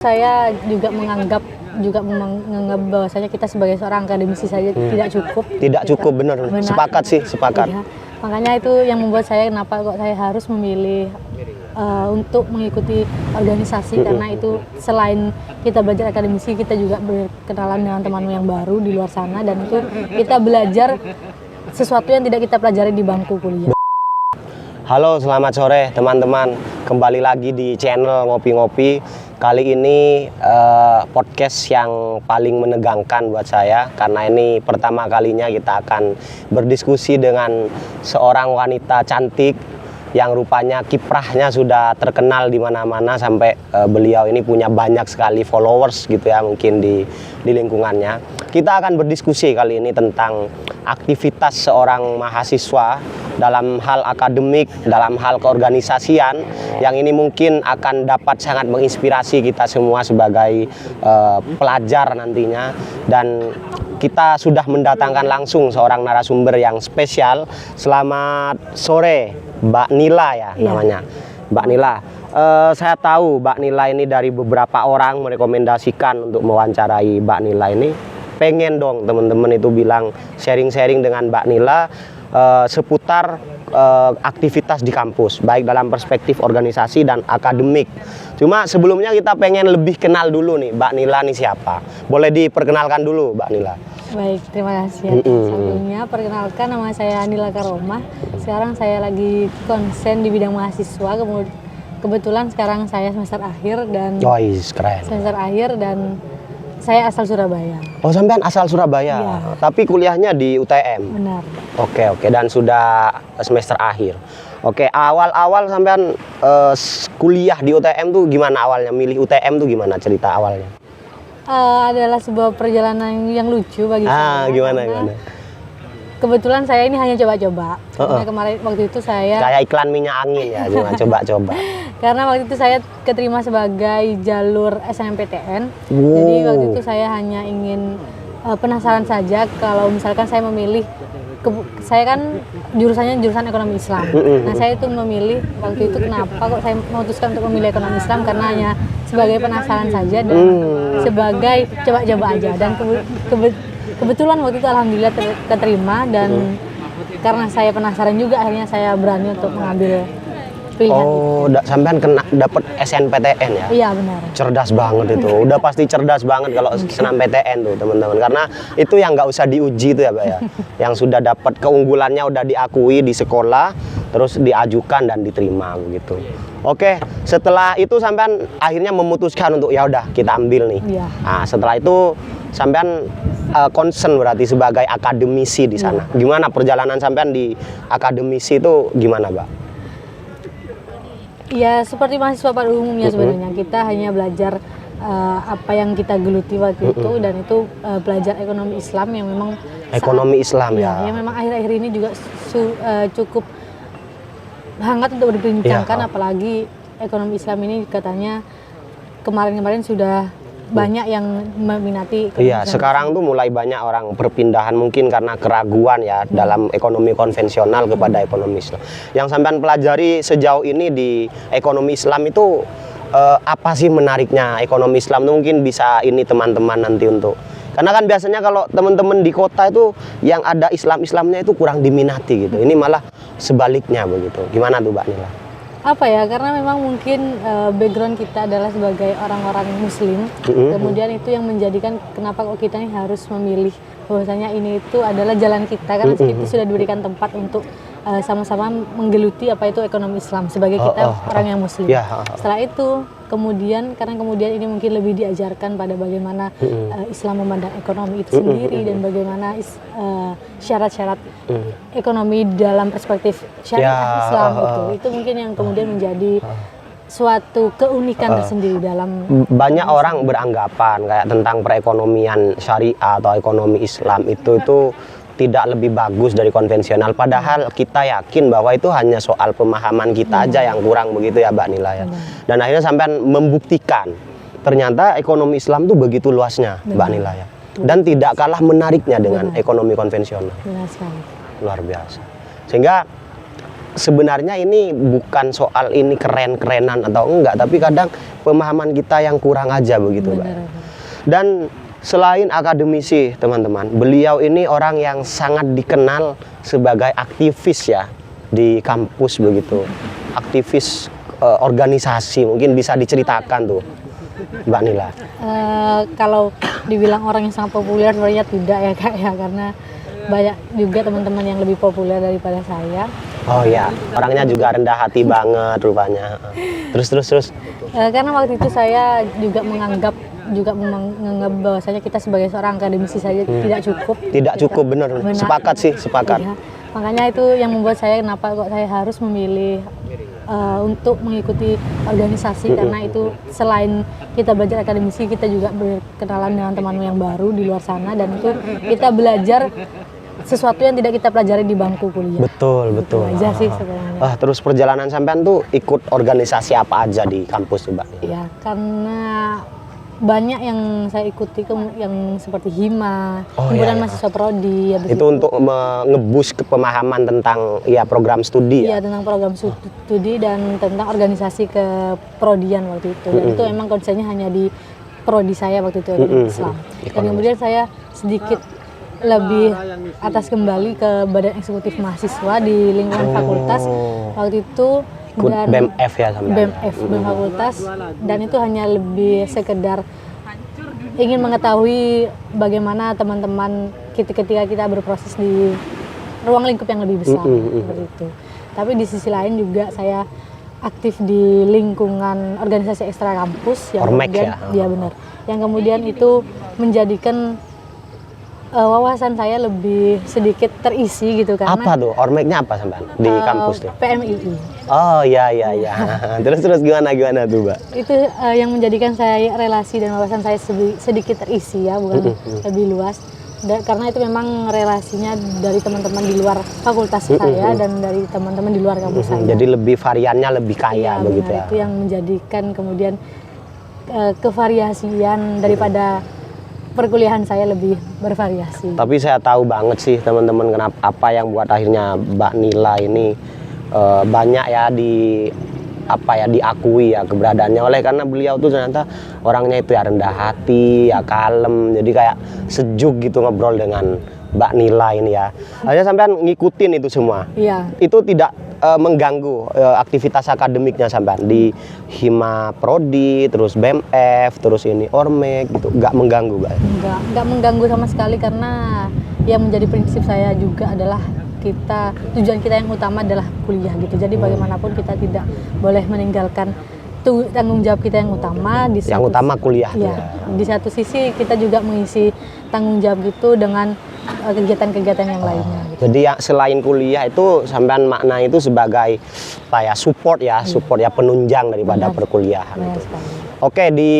Saya menganggap bahwasanya kita sebagai seorang akademisi saja tidak cukup. Tidak cukup, benar. Sepakat sih, sepakat. Ya. Makanya itu yang membuat saya kenapa kok saya harus memilih untuk mengikuti organisasi, karena itu selain kita belajar akademisi, kita juga berkenalan dengan teman yang baru di luar sana, dan itu kita belajar sesuatu yang tidak kita pelajari di bangku kuliah. Halo, selamat sore teman-teman. Kembali lagi di channel Ngopi-Ngopi. Kali ini podcast yang paling menegangkan buat saya, karena ini pertama kalinya kita akan berdiskusi dengan seorang wanita cantik yang rupanya kiprahnya sudah terkenal di mana-mana, sampai beliau ini punya banyak sekali followers gitu ya, mungkin di lingkungannya. Kita akan berdiskusi kali ini tentang aktivitas seorang mahasiswa dalam hal akademik, dalam hal keorganisasian, yang ini mungkin akan dapat sangat menginspirasi kita semua sebagai pelajar nantinya. Dan kita sudah mendatangkan langsung seorang narasumber yang spesial. Selamat sore, Mbak Nila ya namanya. Mbak Nila, saya tahu Mbak Nila ini dari beberapa orang merekomendasikan untuk mewawancarai Mbak Nila ini. Pengen dong teman-teman itu bilang sharing-sharing dengan Mbak Nila seputar aktivitas di kampus, baik dalam perspektif organisasi dan akademik. Cuma sebelumnya kita pengen lebih kenal dulu nih, Mbak Nila nih siapa? Boleh diperkenalkan dulu, Mbak Nila. Baik, terima kasih. Sebelumnya perkenalkan, nama saya Nila Karomah. Sekarang saya lagi konsen di bidang mahasiswa. Kebetulan sekarang saya semester akhir dan keren. Semester akhir dan saya asal Surabaya. Oh, sampean asal Surabaya. Ya. Tapi kuliahnya di UTM. Benar. Oke, dan sudah semester akhir. Oke, awal-awal sampean kuliah di UTM tuh gimana awalnya? Milih UTM tuh gimana cerita awalnya? Adalah sebuah perjalanan yang lucu bagi saya. Gimana? Kebetulan saya ini hanya coba-coba. Karena kemarin waktu itu saya kayak iklan minyak angin ya, cuma coba-coba. Karena waktu itu saya keterima sebagai jalur SNMPTN. Jadi waktu itu saya hanya ingin penasaran saja kalau misalkan saya memilih, saya kan jurusan ekonomi Islam. Nah, saya itu memilih waktu itu, kenapa kok saya memutuskan untuk memilih ekonomi Islam, karena hanya sebagai penasaran saja dan sebagai coba-coba aja. Dan kebetulan waktu itu alhamdulillah keterima, dan karena saya penasaran juga akhirnya saya berani untuk mengambil pilihan. Sampean dapat SNPTN ya? Iya, benar. Cerdas banget itu. Udah pasti cerdas banget kalau SNMPTN tuh, teman-teman. Karena itu yang nggak usah diuji tuh ya, Pak ya. Yang sudah dapat keunggulannya udah diakui di sekolah, terus diajukan dan diterima begitu. Oke, setelah itu sampean akhirnya memutuskan untuk ya udah kita ambil nih. Iya. Nah, setelah itu sampean concern berarti sebagai akademisi di sana. Gimana perjalanan sampean di akademisi itu gimana, Mbak? Ya, seperti mahasiswa pada umumnya sebenarnya. Kita hanya belajar apa yang kita geluti waktu itu, dan itu belajar ekonomi Islam yang memang Islam ya. Yang memang akhir-akhir ini juga cukup hangat untuk diperbincangkan, apalagi ekonomi Islam ini katanya kemarin-kemarin sudah banyak yang meminati. Iya, sekarang tuh mulai banyak orang perpindahan mungkin karena keraguan ya dalam ekonomi konvensional kepada ekonomi Islam. Yang sampean pelajari sejauh ini di ekonomi Islam itu apa sih menariknya ekonomi Islam? Tuh mungkin bisa ini teman-teman nanti untuk, karena kan biasanya kalau teman-teman di kota itu yang ada Islamnya itu kurang diminati gitu. Ini malah sebaliknya begitu. Gimana tuh, Mbak Nila? Apa ya, karena memang mungkin background kita adalah sebagai orang-orang muslim, kemudian itu yang menjadikan kenapa kok kita ini harus memilih bahwasanya ini itu adalah jalan kita, karena kita sudah diberikan tempat untuk sama-sama menggeluti apa itu ekonomi Islam sebagai kita orang yang muslim. Setelah itu kemudian ini mungkin lebih diajarkan pada bagaimana Islam memandang ekonomi itu sendiri, dan bagaimana syarat-syarat ekonomi dalam perspektif syariat Islam itu mungkin yang kemudian menjadi suatu keunikan tersendiri dalam. Banyak orang beranggapan kayak tentang perekonomian syariah atau ekonomi Islam itu tidak lebih bagus dari konvensional, padahal kita yakin bahwa itu hanya soal pemahaman kita aja yang kurang begitu ya, Mbak Nila ya. Dan akhirnya sampean membuktikan ternyata ekonomi Islam tuh begitu luasnya, Mbak Nila ya. Dan tidak kalah menariknya dengan ekonomi konvensional. Benar sekali. Luar biasa. Sehingga sebenarnya ini bukan soal ini keren-kerenan atau enggak, tapi kadang pemahaman kita yang kurang aja begitu, Mbak. Benar. Dan selain akademisi, teman-teman, beliau ini orang yang sangat dikenal sebagai aktivis ya di kampus begitu. Aktivis organisasi, mungkin bisa diceritakan tuh, Mbak Nila. Kalau dibilang orang yang sangat populer sebenarnya tidak ya Kak ya, karena banyak juga teman-teman yang lebih populer daripada saya. Oh ya, orangnya juga rendah hati banget rupanya. Terus. Karena waktu itu saya juga menganggap bahwasanya kita sebagai seorang akademisi saja tidak cukup. Tidak cukup, benar. Sepakat sih, sepakat. Ya, makanya itu yang membuat saya kenapa kok saya harus memilih untuk mengikuti organisasi, karena itu selain kita belajar akademisi, kita juga berkenalan dengan teman yang baru di luar sana, dan itu kita belajar sesuatu yang tidak kita pelajari di bangku kuliah. Betul. Itu aja sih sebenarnya. Terus perjalanan sampean tuh ikut organisasi apa aja di kampus tuh, Mbak? Ya, karena banyak yang saya ikuti yang seperti Hima, kemudian mahasiswa prodi. Itu untuk nge-boost pemahaman tentang ya program studi ya. Iya, tentang program studi dan tentang organisasi keprodian waktu itu. Dan itu emang konsennya hanya di prodi saya waktu itu, Islam. Dan kemudian saya sedikit lebih atas kembali ke badan eksekutif mahasiswa di lingkungan fakultas waktu itu. Dan BMF ya sama BMF fakultas, dan itu hanya lebih sekedar ingin mengetahui bagaimana teman-teman ketika kita berproses di ruang lingkup yang lebih besar seperti itu. Tapi di sisi lain juga saya aktif di lingkungan organisasi ekstra kampus yang Ormek kemudian, ya benar, yang kemudian itu menjadikan wawasan saya lebih sedikit terisi gitu, karena apa tuh Ormeknya apa sampean di kampus tuh? PMII. Oh ya. terus gimana tuh, Mbak? Itu yang menjadikan saya relasi dan wawasan saya sedikit terisi ya, bukan lebih luas. Karena itu memang relasinya dari teman-teman di luar fakultas saya dan dari teman-teman di luar kampus saya. Jadi lebih variannya lebih kaya begitu ya. Itu yang menjadikan kemudian kevariasian daripada perkuliahan saya lebih bervariasi. Tapi saya tahu banget sih teman-teman kenapa apa yang buat akhirnya Mbak Nila ini banyak ya diakui ya keberadaannya, oleh karena beliau tuh ternyata orangnya itu ya rendah hati, ya kalem, jadi kayak sejuk gitu ngobrol dengan Mbak Nila ini ya. Akhirnya sampean ngikutin itu semua. Iya. Itu tidak mengganggu aktivitas akademiknya sampean di Hima Prodi, terus BMF, terus ini Ormek gitu, nggak mengganggu, Mbak? Nggak mengganggu sama sekali, karena yang menjadi prinsip saya juga adalah tujuan kita yang utama adalah kuliah gitu. Jadi bagaimanapun kita tidak boleh meninggalkan tanggung jawab kita yang utama. Yang utama kuliah. Ya, di satu sisi kita juga mengisi tanggung jawab itu dengan kegiatan-kegiatan yang lainnya. Gitu. Jadi ya, selain kuliah itu sampean makna itu sebagai apa ya, support ya penunjang daripada perkuliahan itu. Oke, di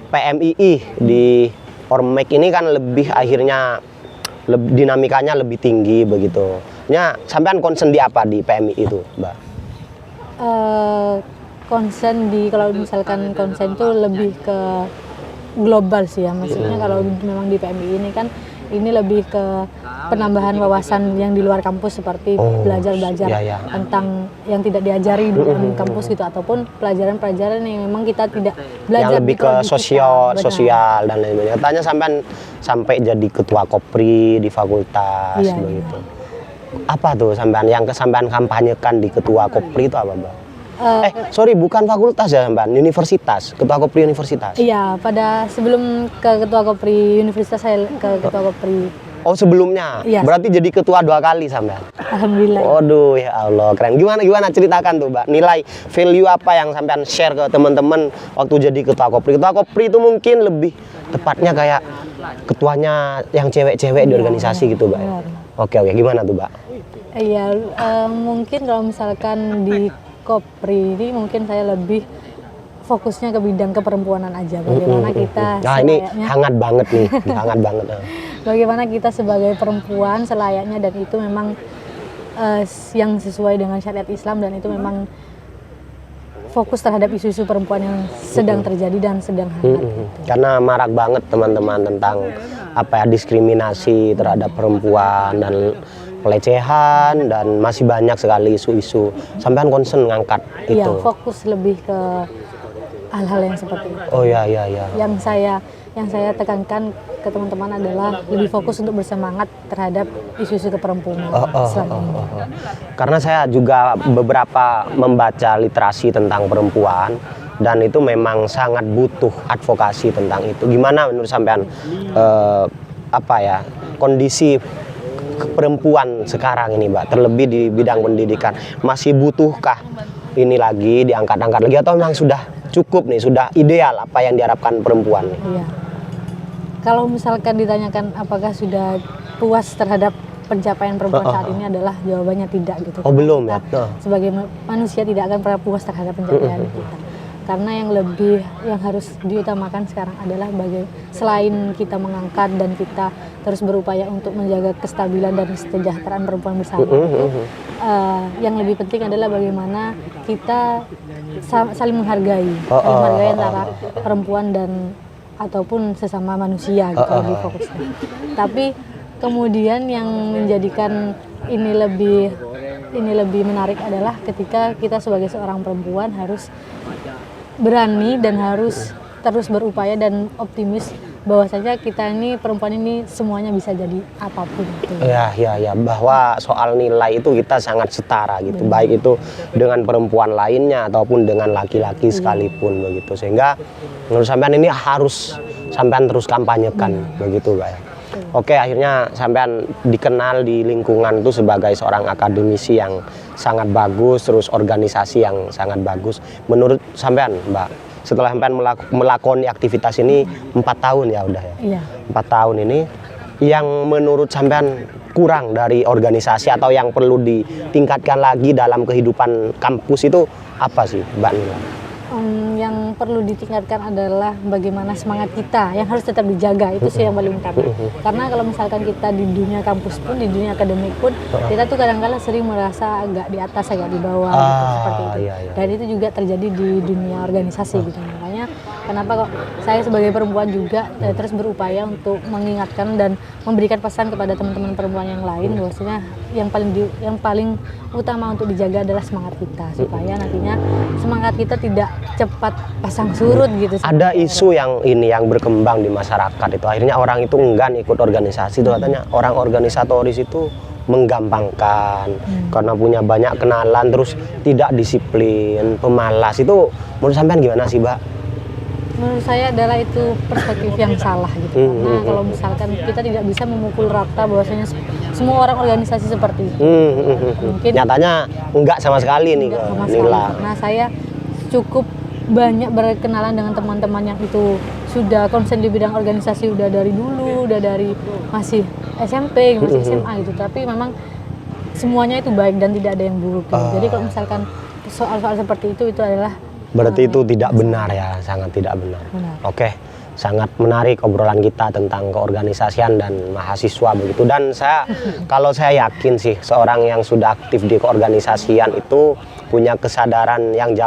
PMII di Ormek ini kan lebih akhirnya dinamikanya lebih tinggi begitu. Ya, sampean concern di apa di PMII itu, Mbak? Concern kalau misalkan concern itu lebih ke global sih ya, maksudnya kalau memang di PMII ini kan ini lebih ke penambahan wawasan yang di luar kampus, seperti belajar tentang yang tidak diajari di dalam kampus gitu, ataupun pelajaran-pelajaran yang memang kita tidak belajar, yang lebih ke sosial dan lain-lain. Katanya sampai jadi ketua Kopri di fakultas begitu. Apa tuh sampean yang sampean kampanyekan di ketua Kopri itu apa, Mbak? Bukan fakultas ya sampean, universitas, ketua Kopri universitas. Iya, sebelum ke ketua Kopri universitas saya ke ketua Kopri. Oh, sebelumnya? Iya. Berarti jadi ketua 2 kali sampean? Alhamdulillah. Waduh, ya Allah, keren. Gimana ceritakan tuh, Mbak, nilai value apa yang sampean share ke teman-teman waktu jadi ketua Kopri? Ketua Kopri itu mungkin lebih tepatnya kayak ketuanya yang cewek-cewek di organisasi gitu, Mbak. Oke, gimana tuh, Mbak? Iya, mungkin kalau misalkan di Kopri ini mungkin saya lebih fokusnya ke bidang keperempuanan aja. Bagaimana kita ini hangat banget nih, hangat banget. Bagaimana kita sebagai perempuan selayaknya, dan itu memang yang sesuai dengan syariat Islam, dan itu memang fokus terhadap isu-isu perempuan yang sedang terjadi dan sedang hangat. Karena marak banget teman-teman tentang diskriminasi terhadap perempuan dan pelecehan dan masih banyak sekali isu-isu. Sampean concern ngangkat Iya, itu. fokus lebih ke hal-hal yang seperti itu. Oh ya. Yang saya tekankan ke teman-teman adalah lebih fokus untuk bersemangat terhadap isu-isu keperempuan selama ini. Karena saya juga beberapa membaca literasi tentang perempuan dan itu memang sangat butuh advokasi tentang itu. Gimana menurut sampean kondisi perempuan sekarang ini, Mbak, terlebih di bidang pendidikan, masih butuhkah ini lagi diangkat-angkat lagi atau memang sudah cukup nih, sudah ideal apa yang diharapkan perempuan nih? Iya. Kalau misalkan ditanyakan apakah sudah puas terhadap pencapaian perempuan saat ini, adalah jawabannya tidak gitu. Oh, belum ya? Sebagai manusia tidak akan pernah puas terhadap pencapaian kita. Karena yang harus diutamakan sekarang adalah selain kita mengangkat dan kita terus berupaya untuk menjaga kestabilan dan kesejahteraan perempuan bersama itu, yang lebih penting adalah bagaimana kita saling menghargai antara perempuan dan ataupun sesama manusia gitu lebih fokusnya. Tapi kemudian yang menjadikan ini lebih menarik adalah ketika kita sebagai seorang perempuan harus berani dan harus terus berupaya dan optimis bahwasanya kita ini perempuan ini semuanya bisa jadi apapun gitu. Ya, bahwa soal nilai itu kita sangat setara gitu, baik itu dengan perempuan lainnya ataupun dengan laki-laki sekalipun begitu. Sehingga menurut sampean ini harus sampean terus kampanyekan begitu, Mbak ya. Oke, akhirnya sampean dikenal di lingkungan itu sebagai seorang akademisi yang sangat bagus, terus organisasi yang sangat bagus. Menurut sampean, Mbak, setelah sampean melakoni aktivitas ini 4 tahun ya udah ya? Iya. 4 tahun ini, yang menurut sampean kurang dari organisasi atau yang perlu ditingkatkan lagi dalam kehidupan kampus itu apa sih, Mbak Nila? Yang perlu ditingkatkan adalah bagaimana semangat kita yang harus tetap dijaga, itu sih yang paling utama. Karena kalau misalkan kita di dunia kampus pun, di dunia akademik pun, kita tuh kadang-kadang sering merasa agak di atas, agak di bawah gitu, seperti itu. Iya. Dan itu juga terjadi di dunia organisasi gitu. Makanya kenapa kok saya sebagai perempuan juga terus berupaya untuk mengingatkan dan memberikan pesan kepada teman-teman perempuan yang lain bahwasanya yang paling utama untuk dijaga adalah semangat kita, supaya nantinya semangat kita tidak cepat pasang surut gitu. Ada isu yang berkembang di masyarakat itu, akhirnya orang itu enggan ikut organisasi itu, katanya orang organisatoris itu menggampangkan karena punya banyak kenalan, terus tidak disiplin, pemalas. Itu menurut sampean gimana sih, Mbak? Menurut saya adalah itu perspektif yang salah gitu. Karena kalau misalkan kita tidak bisa memukul rata bahwasanya semua orang organisasi seperti itu. Mungkin nyatanya enggak sama sekali nih, sama sekali. Karena saya cukup banyak berkenalan dengan teman-teman yang itu sudah konsen di bidang organisasi udah dari dulu, udah dari masih SMP, masih SMA gitu. Tapi memang semuanya itu baik dan tidak ada yang buruk gitu. Jadi kalau misalkan soal-soal seperti itu adalah berarti itu tidak benar ya, sangat tidak benar. Oke, sangat menarik obrolan kita tentang keorganisasian dan mahasiswa begitu. Dan kalau saya yakin sih seorang yang sudah aktif di keorganisasian itu punya kesadaran yang jauh